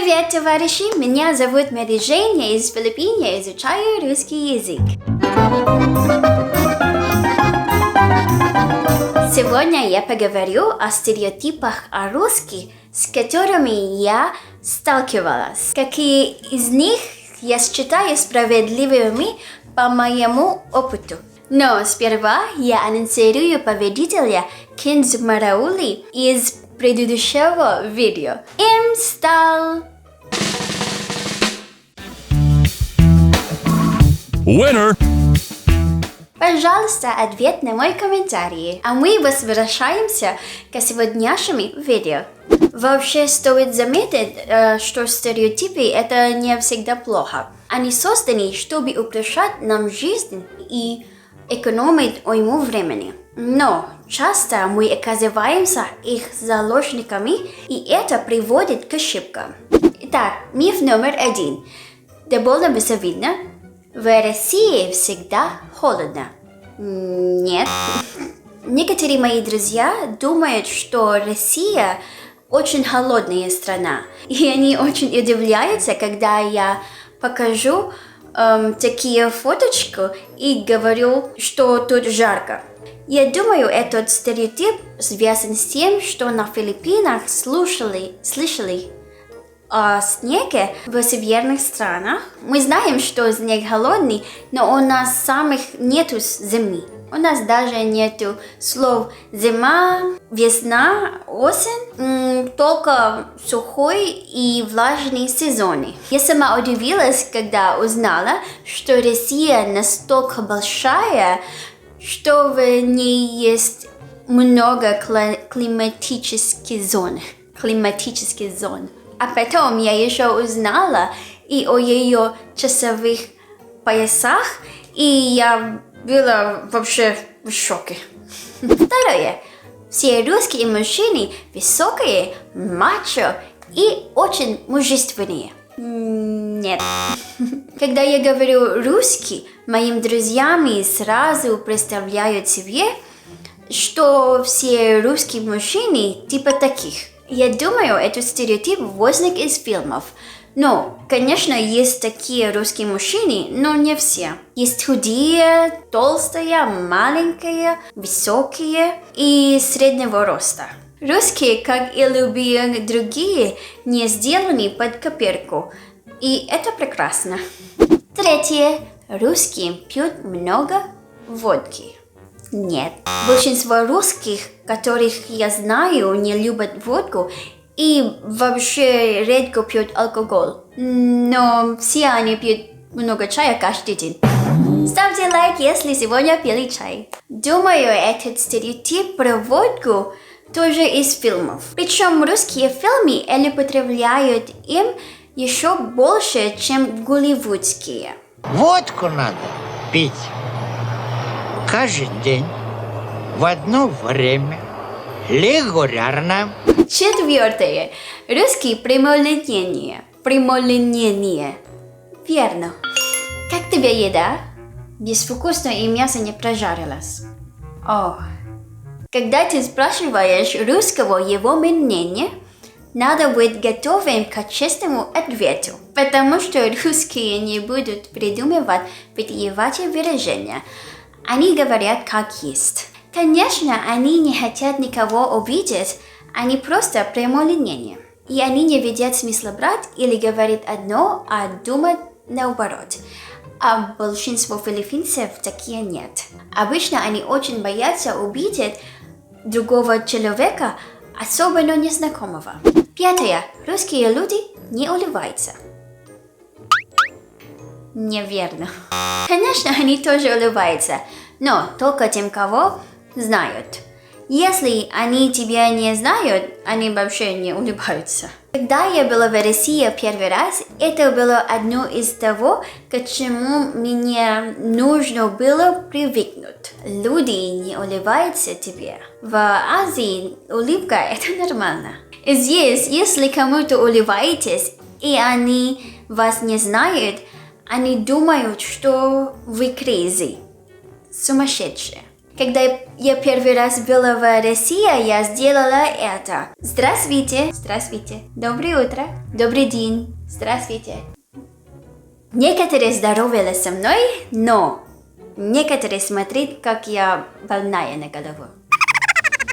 Привет, товарищи! Меня зовут Мэри Жень, я из Филиппин, я изучаю русский язык. Сегодня я поговорю о стереотипах о русских, с которыми я сталкивалась. Какие из них я считаю справедливыми по моему опыту. Но сперва я анонсирую победителя Кинз Мараули из предыдущего видео. Им стал... Winner! Пожалуйста, ответ на мой комментарий. А мы возвращаемся к сегодняшнему видео. Вообще стоит заметить, что стереотипы это не всегда плохо. Они созданы, чтобы упрощать нам жизнь и экономить уйму времени. Но часто мы оказываемся их заложниками, и это приводит к ошибкам. Итак, миф номер 1. Довольно безобидно. В России всегда холодно. Нет. Некоторые мои друзья думают, что Россия очень холодная страна. И они очень удивляются, когда я покажу такие фоточки и говорю, что тут жарко. Я думаю, этот стереотип связан с тем, что на Филиппинах слышали о снеге в северных странах. Мы знаем, что снег холодный, но у нас самих нету зимы. У нас даже нету слов зима, весна, осень, только сухой и влажный сезоны. Я сама удивилась, когда узнала, что Россия настолько большая, что в ней есть много климатических зон. А потом я еще узнала и о ее часовых поясах, и я была вообще в шоке. Второе. Все русские мужчины высокие, мачо и очень мужественные. Нет. Когда я говорю русский, моим друзьям сразу представляют себе, что все русские мужчины типа таких. Я думаю, этот стереотип возник из фильмов. Но, конечно, есть такие русские мужчины, но не все. Есть худые, толстые, маленькие, высокие и среднего роста. Русские, как и любые другие, не сделаны под копирку. И это прекрасно. Третье. Русские пьют много водки. Нет. Большинство русских, которых я знаю, не любят водку и вообще редко пьют алкоголь. Но все они пьют много чая каждый день. Ставьте лайк, если сегодня пили чай. Думаю, этот стереотип про водку тоже из фильмов. Причем русские фильмы употребляют им еще больше, чем голливудские. Водку надо пить каждый день, в одно время, регулярно. Четвертое. Русские прямолинейные. Верно. Как тебе еда? Безвкусно и мясо не прожарилось. О. Когда ты спрашиваешь русского его мнение, надо быть готовым к честному ответу, потому что русские не будут придумывать витиеватые выражения. Они говорят как есть. Конечно, они не хотят никого обидеть, они просто прямолинейные. И они не видят смысла брать или говорить одно, а думать наоборот. А большинство филиппинцев такие нет. Обычно они очень боятся обидеть другого человека, особенно незнакомого. Пятое. Русские люди не улыбаются. Неверно. Конечно, они тоже улыбаются, но только тем, кого знают. Если они тебя не знают, они вообще не улыбаются. Когда я была в России первый раз, это было одно из того, к чему мне нужно было привыкнуть. Люди не улыбаются тебе. В Азии улыбка это нормально. Здесь, если кому-то улыбаетесь, и они вас не знают, они думают, что вы crazy, сумасшедшие. Когда я первый раз была в России, я сделала это. Здравствуйте. Здравствуйте. Доброе утро. Добрый день. Здравствуйте. Некоторые здоровались со мной, но некоторые смотрят, как я больная на голову.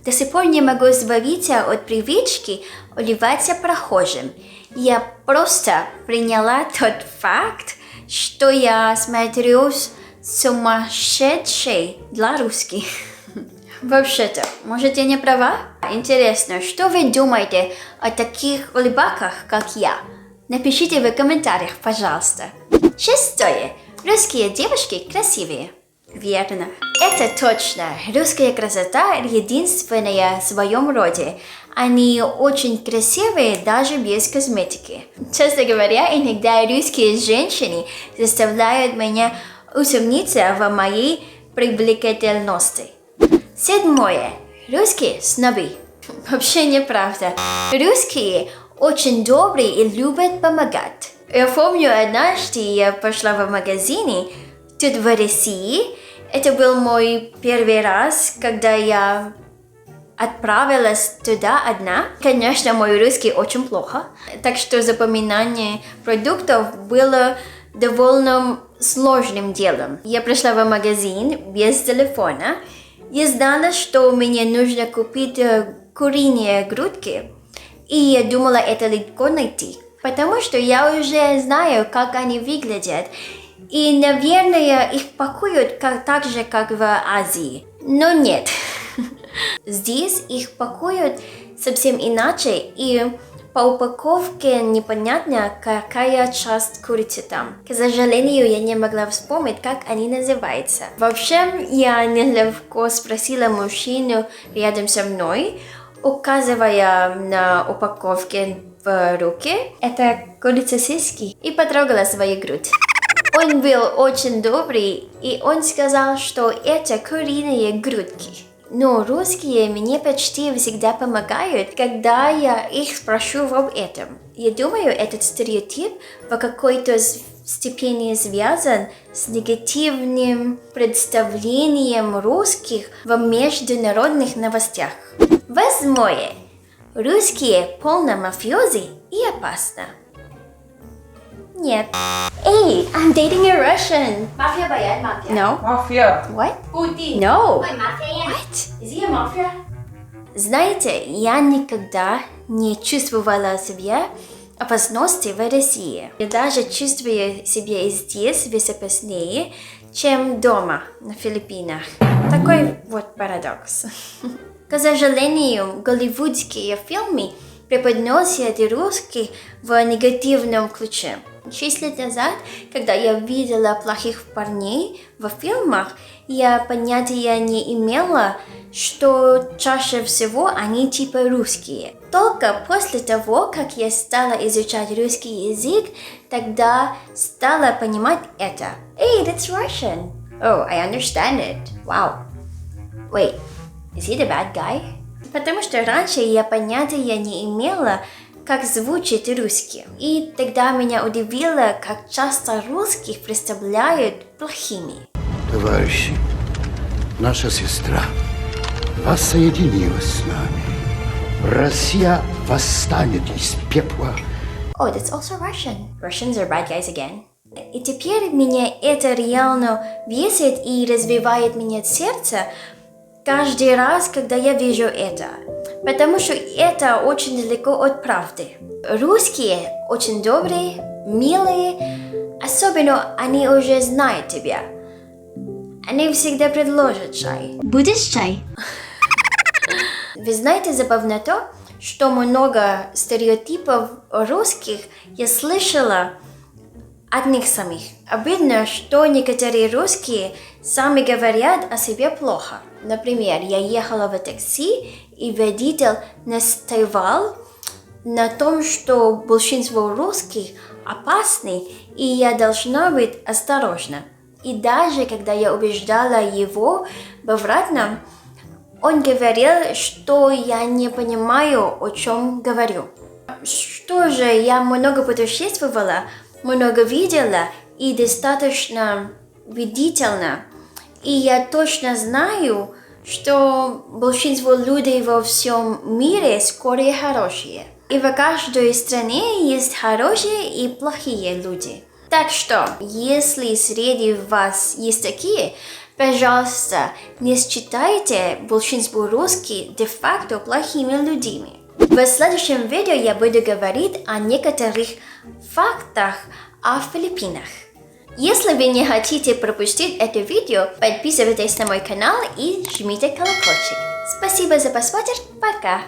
До сих пор не могу избавиться от привычки улыбаться прохожим. Я просто приняла тот факт, что я смотрю сумасшедший для русских. Вообще-то, может, я не права? Интересно, что вы думаете о таких улыбаках, как я? Напишите в комментариях, пожалуйста. 6. Русские девушки красивые. Верно. Это точно. Русская красота единственная в своем роде. Они очень красивые даже без косметики. Честно говоря, иногда русские женщины заставляют меня усомниться в моей привлекательности. 7. Русские снобы. Вообще неправда. Русские очень добрые и любят помогать. Я помню, однажды я пошла в магазин тут в России. Это был мой первый раз, когда я отправилась туда одна. Конечно, мой русский очень плохо, так что запоминание продуктов было довольно сложным делом. Я пришла в магазин без телефона. Я знала, что мне нужно купить куриные грудки, и я думала, это легко найти, потому что я уже знаю, как они выглядят. И, наверное, их пакуют так же, как в Азии. Но нет. Здесь их пакуют совсем иначе, и по упаковке непонятно, какая часть курицы там. К сожалению, я не могла вспомнить, как они называются. В общем, я нелегко спросила мужчину рядом со мной, указывая на упаковке в руке, это курица сиськи, и потрогала свою грудь. Он был очень добрый, и он сказал, что это куриные грудки. Но русские мне почти всегда помогают, когда я их спрошу об этом. Я думаю, этот стереотип в какой-то степени связан с негативным представлением русских в международных новостях. 8. Русские полно мафиози и опасно. Нет. Hey, I'm dating a Russian. Mafia ba yan? Mafia? No. Mafia. What? Putin. No. Wait, mafia yan? What? Is he a mafia? Знаете, я никогда не чувствовала себя опасности в России. Я даже чувствую себя здесь безопаснее, чем дома на Филиппинах. Такой вот парадокс. К сожалению, голливудские фильмы преподносят русских в негативном ключе. 6 лет назад, когда я видела плохих парней в фильмах, я понятия не имела, что чаще всего они типа русские. Только после того, как я стала изучать русский язык, тогда стала понимать это. Hey, that's Russian. Oh, I understand it. Wow. Wait, is he the bad guy? Потому что раньше я понятия не имела, как звучит русский. И тогда меня удивило, как часто русских представляют плохими. Товарищи, наша сестра воссоединилась с нами. Россия восстанет из пепла. Oh, that's also Russian. Russians are bad guys again. И теперь меня это реально бесит и разбивает мне сердце каждый раз, когда я вижу это. Потому что это очень далеко от правды. Русские очень добрые, милые, особенно они уже знают тебя. Они всегда предложат чай. Будешь чай? Вы знаете, забавно то, что много стереотипов русских я слышала от них самих. Обидно, что некоторые русские сами говорят о себе плохо. Например, я ехала в такси, и водитель настаивал на том, что большинство русских опасны, и я должна быть осторожна. И даже когда я убеждала его в обратном, он говорил, что я не понимаю, о чем говорю. Что же, я много путешествовала, много видела и достаточно убедительно. И я точно знаю, что большинство людей во всем мире скорее хорошие. И в каждой стране есть хорошие и плохие люди. Так что, если среди вас есть такие, пожалуйста, не считайте большинство русских де-факто плохими людьми. В следующем видео я буду говорить о некоторых фактах о Филиппинах. Если вы не хотите пропустить это видео, подписывайтесь на мой канал и жмите колокольчик. Спасибо за просмотр, пока!